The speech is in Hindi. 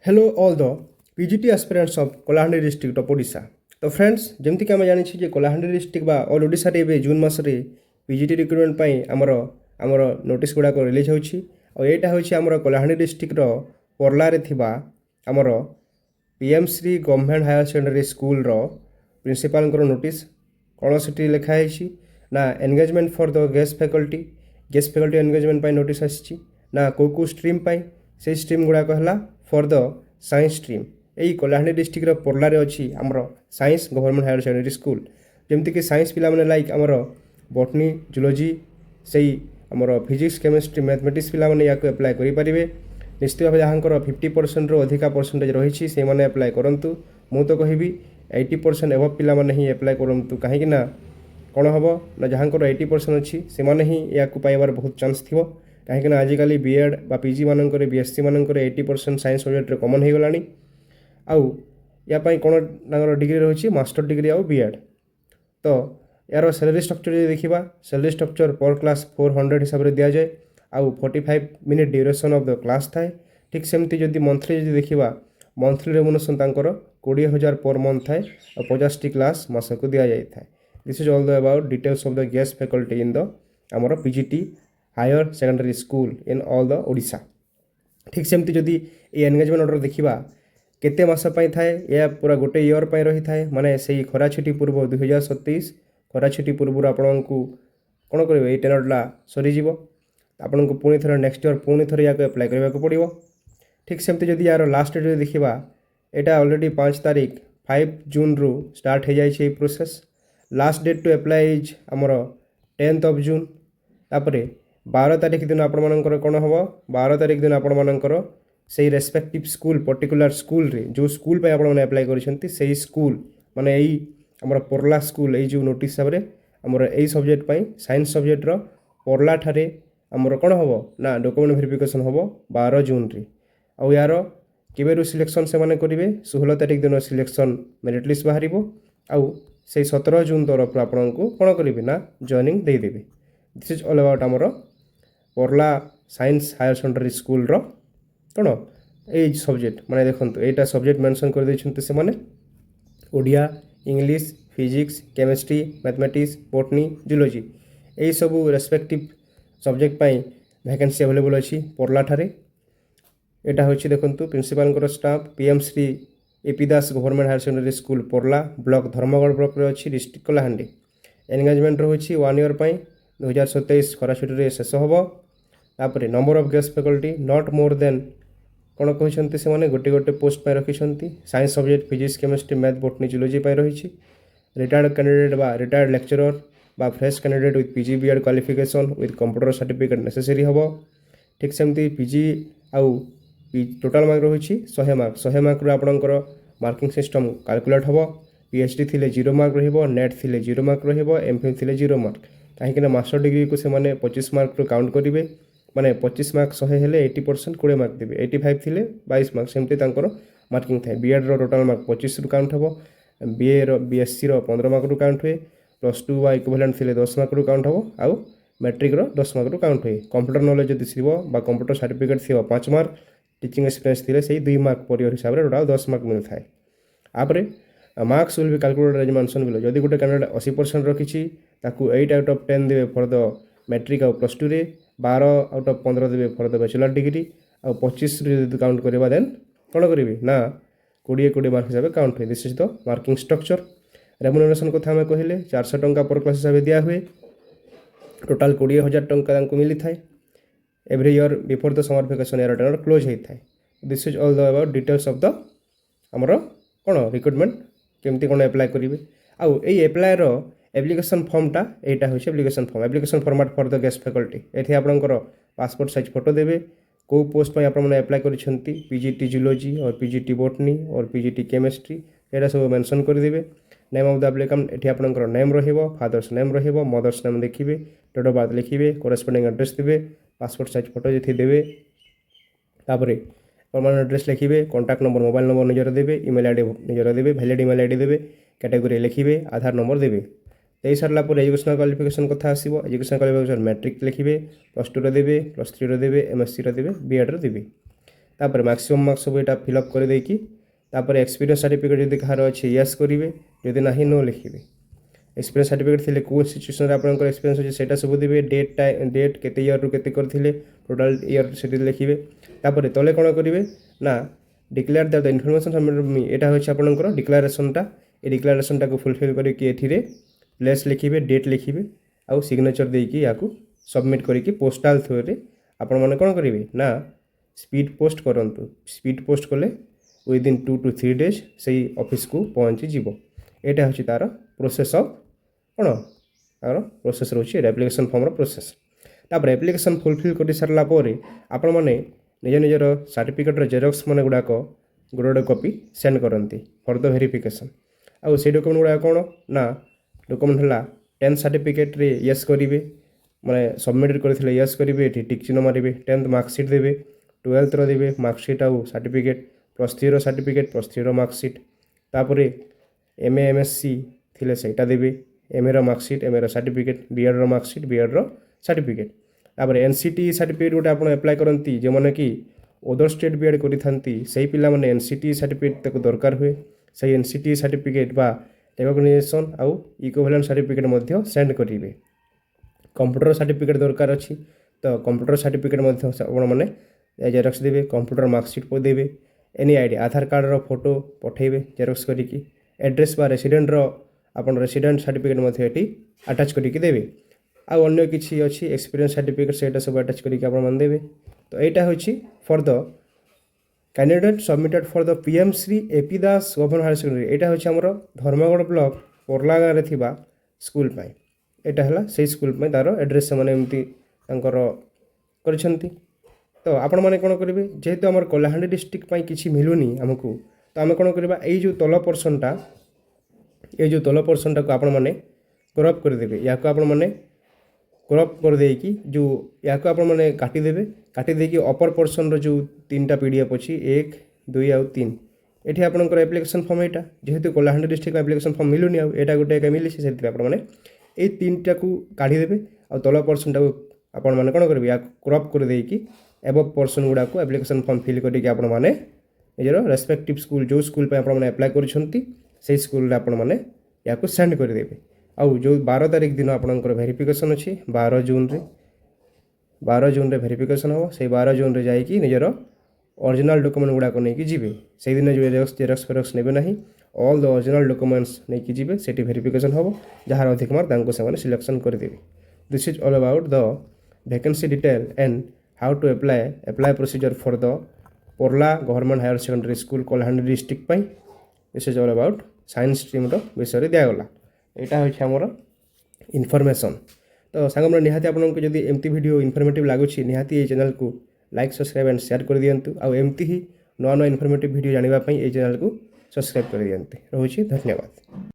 Hello all the PGT aspirants of Kolahandhi district of Odisha. तो फ्रेंड्स जमती कि आम जानी जे कलाहांडी डिस्ट्रिक्ट बा ऑल ओडिशा रे जून मसरे पीजीटी रिक्रुटमेंट पाई आमर नोटिस गुड़ाक रिलीज होछि और एटा होछि आमर कलाहांडी डिस्ट्रिक्ट रो परला रे थिबा आमर PM Shri government higher secondary school रो प्रिंसिपल को नोटिस कौन से लिखा है ना engagement for the guest faculty engagement पाई नोटिस आछि ना को स्ट्रीम पाई से स्ट्रीम गुड़ाक है फॉर द साइंस स्ट्रीम यही कलाहांडी डिस्ट्रिक्ट परलारे अच्छी आमर science government higher secondary school जमती साइंस पिला माने लाइक आमर बॉटनी जूलॉजी से आमर फिजिक्स केमिस्ट्री मैथमेटिक्स पिला माने या एप्लाय करि परिबे निश्चित भाव जहाँकर 50% अधिका परसेंटेज रही से मैंने एप्लाय करूँ मु तो कहबी 80% एभव पिला माने ही एप्लाय करूँ कहीं कौन हम ना जहाँकर 80% अच्छी से मैंने ही या पाइबार बहुत चांस थी कहीं आजिकल बीएड बा पीजी मानक बीएससी मानक 80% साइंस सब्जेक्ट कमन हो गलानी आउ या कौन डिग्री रही मास्टर डिग्री आउ बीएड तो यार सैलरी स्ट्रक्चर जो देखा सैलरी स्ट्रक्चर पर क्लास 400 हिसाब से दि जाए आउ 45 minute duration of the class थाए ठीक सेमती जदि मंथली जदि देखा मंथली रेमुनेशन तांकर 20,000 पर मंथ थाए और 50 क्लास मासक दि जाए this is all the about details of the guest faculty in the आमर PGT higher secondary school in all the Odisha ठीक सेमती जदि ये एंगेजमेंट ऑर्डर देखा केते मास पाई थाए या पूरा गोटे इयर पाई रही थाए माने से खरा छुट्टी पूर्व 2027 खरा छुट्टी पूर्व आपण को कौन करेंगे ये टेनरटा सरीज आपन को पुणी थर नेक्स्ट इयर पुणी थर या एप्लाय करने को पड़ो ठीक सेमती जदि यार लास्ट डेट देखा यहाँ ऑलरेडी 5 तारीख 5 जून रु स्टार्ट हो जाए process last date to apply is आमर 10 जून तापर 12 तारीख दिन आपण मानकर कौन हम 12 तारीख दिन आपण मानकर से रेस्पेक्टिव स्कूल पर्टिकुलर स्कूल रे जो स्कूल पे आपण माने अप्लाई करिसेंती सेही स्कूल माने एई हमर परला स्कूल एई जो नोटिस हिसाब रे हमर एई सब्जेक्ट पई साइंस सब्जेक्ट रो परला ठारे हमर कोन हबो ना डॉक्यूमेंट वेरिफिकेशन हबो 12 जून रे आ यार केबेरु सिलेक्शन से माने करिवे 16 तारीख दिन सिलेक्शन मेरिट लिस्ट बाहरिबो आ से 17 जून तरफ आपण को कोन करिवे ना जॉइनिंग दे देबे दिस इज ऑल अबाउट हमर परला साइंस हायर सेकेंडरी स्कूल रो कौन ये सब्जेक्ट माने देखो यहाँ सब्जेक्ट मेंशन कर देते से माने Odia English physics chemistry mathematics botany zoology यही सब रेस्पेक्टिव सब्जेक्ट पाई वैकेंसी अवेलेबल अच्छी परला ठारे यहाँ हूँ देखो principal staff PM Shri AP Das government higher secondary school Parla block Dharamgarh block रे अच्छी डिस्ट्रिक्ट कलाहांडी एंगेजमेंट रोचे 1 ईयर 2027 खरा छुट्टी शेष हम तापर number of guest faculty not more than कौन कहते से मैंने गोटे गोटे पोस्ट पर रखिंट science subject physics chemistry math botany zoology रही रिटायर्ड कैंडिडेट बा रिटायर्ड लेक्चरर बा fresh candidate with PG BEd qualification with computer certificate necessary हम ठीक सेमती पीजी आउ टोटाल मार्क रही 100 मार्क आपणकर मार्किंग सिस्टम कैलकुलेट हम पीएचडी थी 0 मार्क नेट थी 0 मार्क एमफिल थी 0 मार्क कहीं मास्टर डिग्री को से 25 मार्क रू काउंट करेंगे माने 25 मार्क 100 हेले 80% 20 मार्क देवे 85 थिले 22 मार्क सेमती मार्किंग थाए बीएड रो टोटाल मार्क 25 रु काउंट हम बीए रो बीएससी रो 15 मार्क रु काउंट हुए +2 बा इक्विवेलेंट थिले 10 मार्क रु काउंट हम आउ मैट्रिक रो 10 मार्क रु काउंट हुए कंप्यूटर नॉलेज जदि थी बा कंप्यूटर सर्टिफिकेट थी 5 मार्क टीचिंग एक्सपीरियंस थिले से 2 मार्क पर ईयर हिसाब से टोटाल 10 मार्क मिल थाए आपरे marks will be calculated as mention below जदि गोटे कैंडिडेट 80% रखी ताकू 8 आउट ऑफ 10 देवे फॉर द मैट्रिक आउ +2 रे 12 आउट ऑफ 15 देवे फॉर द बैचलर डिग्री आउ 25 रे काउंट करबा देन कौन करेंगे ना 20 मार्क हिसाब से काउंट हुए this is the marking structure remuneration कथा हमें कहले 400 टंका पर क्लास हिसाब से दिया हुए टोटाल 20,000 टंका मिली थाए every year before the summer vacation year टेनर क्लोज होता है this is all the about details of the आमर कौन रिक्रुटमेंट केमती कौन एप्लाय करेंगे आउ ये एप्लाय रो एप्लिकेशन फॉर्मटा यहाँ हूँ application format for the guest faculty ये आपंकर पासपोर्ट साइज फोटो देवे कौ पोस्ट पर आपने एप्लाय करिसेंती पीजीटी जूलॉजी और पीजीटी बॉटनी और पीजीटी केमिस्ट्री यहाँ सब मेंशन करदे नेम ऑफ द एप्लिकेंट ये आपंकर नेम रहिबो फादर्स नेम रहिबो मदर्स नेम देखिए डेट ऑफ बर्थ लिखिए कोरेस्पोंडिंग एड्रेस देवे पासपोर्ट साइज फोटो जी देवे तापर परमानेंट एड्रेस लिखिए कॉन्टैक्ट नंबर मोबाइल नंबर निजर देवे ईमेल आईडी निजर देवे वैलिड ईमेल आईडी देवे कैटेगरी लिखिए आधार नंबर देवे दे सारा पर एजुकेशनल क्वालिफिकेशन कथा आसो एजुकेशनल क्वालिफिकेशन मैट्रिक लिखिए +2 देवे +3 देवे एमएससी देवे बीएड देवे तापर मैक्सिमम मार्क्स सब यहाँ फिलअप कर देकी तापर एक्सपीरियंस सर्टिफिकेट जब कहार अच्छे यस करेंगे जदि ना नो लिखे एक्सपीरियंस सर्टिफिकेट थी कौ इन्स्टिट्यूशन आपंकर एक्सपीरियंस अच्छे सेटा सब देवे डेट केते इयर रु केते करथिले टोटल इयर से लिखे तापर तले कौन करेंगे ना डिक्लेयर द इनफर्मेशन सबमिटेड मी यहाँ हूँ आपंकर डिक्लारेसनटा ये डिक्लारेसनटा को फुलफिल करके प्लेस लिखे डेट लिखे आउ सिग्नेचर देकी या सबमिट करके पोस्टाल थ्रू रे आपण मैंने कौन करेंगे ना स्पीड पोस्ट करंतु स्पीड पोस्ट कले विदिन 2 to 3 days से ऑफिस को पहुँची जीव यहाँ हूँ तार प्रोसेस ऑफ कौन तार प्रोसेस रोचे एप्लिकेशन फॉर्म प्रोसेस तापर एप्लिकेशन फुलफिल कर सारा आपण मैंने निज निजर सर्टिफिकेटर जेरक्स मान गुड़ाक गोटे कॉपी सेंड करती फॉर द वेरिफिकेशन आउ से डॉक्यूमेंट गुड़ा कौन ना डॉक्यूमेंट है 10th सर्टिफिकेट रे यस करेंगे माने सबमिट करते यस करेंगे ये टिक चिन्ह मारे 10th मार्कसीट देवे 12th देवे मार्कसीट आउ सर्टिफिकेट +3 सर्टिफिकेट +3 मार्कसीट तापर MA MSc थिले सेटा देवे MA रो मार्कसीट MA रो सर्टिफिकेट BEd रो मार्कसीट BEd रो सर्टिफिकेट तापर NCT सर्टिफिकेट गोटे आप एप्लाय करती जो मैंने कि अदर स्टेट BEd करी से पिला माने NCT सर्टिफिकेट तक दरकार हुए से NCT सर्टिफिकेट बा रिकग्नाइजेशन आउ इक्विवेलेंट सर्टिफिकेट मध्य सेंड करेंगे कंप्यूटर सर्टिफिकेट दरकार अच्छी तो कंप्यूटर सर्टिफिकेट मैंने जेरक्स देवे कंप्यूटर मार्कसीट देवे एनी आईडी आधार कार्ड रो फोटो पठेबे जेरक्स करिकी एड्रेस बा रेसिडेंट रो आपन रेसिडेंट सर्टिफिकेट मध्य एटी अटैच करिकी देवे आ अन्य किछि अछि एक्सपीरियंस सर्टिफिकेट सेटा सब अटैच करिकी आपन मान देवे तो एटा होछि for the candidate submitted for the PM Shri AP Das government higher secondary एटा होछि हमर धर्मगढ़ ब्लॉक पोरला गाँव रे थिबा स्कूल पाई एटा हला से स्कूल पाई तार एड्रेस से माने एमती तांकर करछंती तो आपण मैंने कौन करेंगे जेहेतु आम कलाहांडी डिस्ट्रिक्ट पाई किसी मिलूनी आमको तो आम कौन करवा ये जो तल पोर्सनटा ये जो तल पोर्सनटा को आपण मैंने क्रॉप करदेवे या आपण मैंने क्रॉप कर देकी जो या आपण मैंने काटिदेवे काटिदेकी अपर पोर्सन जो 3टा PDF अच्छी 1 2 आउ 3 ये आपंकर एप्लिकेशन फॉर्म यहाँ जेहेतु कलाहांडी डिस्ट्रिक्ट एप्लिकेशन फॉर्म मिलूनी आटा गोटे मिली से आपने ये 3टा को काढ़ीदेवे आ तल पोर्सनटा को आपण मैंने कौन करेंगे या क्रॉप कर देकी एब पोर्सन गुड़ा को एप्लिकेशन फॉर्म फिल करके आपण मैंने निजर रेस्पेक्टिव स्कूल जो स्कूल पे आपण मैंने अप्लाई करछंती से स्कूल आपण मैंने या को सेंड कर देबे आउ जो 12 तारीख दिन आपनकर वेरिफिकेशन अछि 12 जून रे वेरिफिकेशन हो से 12 जून रे जाई कि निजर ओरिजिनल डॉक्यूमेंट गुड़ा को नहीं जीवे से दिन जो जेरक्स फेरक्स नेबे नहीं ऑल द ओरिजिनल डॉक्यूमेंट्स नहीं जीवे सेटी वेरिफिकेशन हो जहार अधिक मार्क तांको से माने सिलेक्शन कर देबे this is all about the vacancy detail and how to apply procedure for the Porla Government Higher Secondary School Kolahandhi district pi this is all about science stream रो विषय दिगला यहाँ हूँ आमर इनफॉरमेशन तो सांग मैंने निहाती आपको जब एमती वीडियो इनफॉर्मेटिव लगुच निहाती ये चैनल को लाइक सब्सक्राइब एंड शेयर कर दिंतु आउ एमती ही नुआ नुआ इनफॉर्मेटिव वीडियो जानापी ये चैनल को सब्सक्राइब कर दिंतु रोचे धन्यवाद।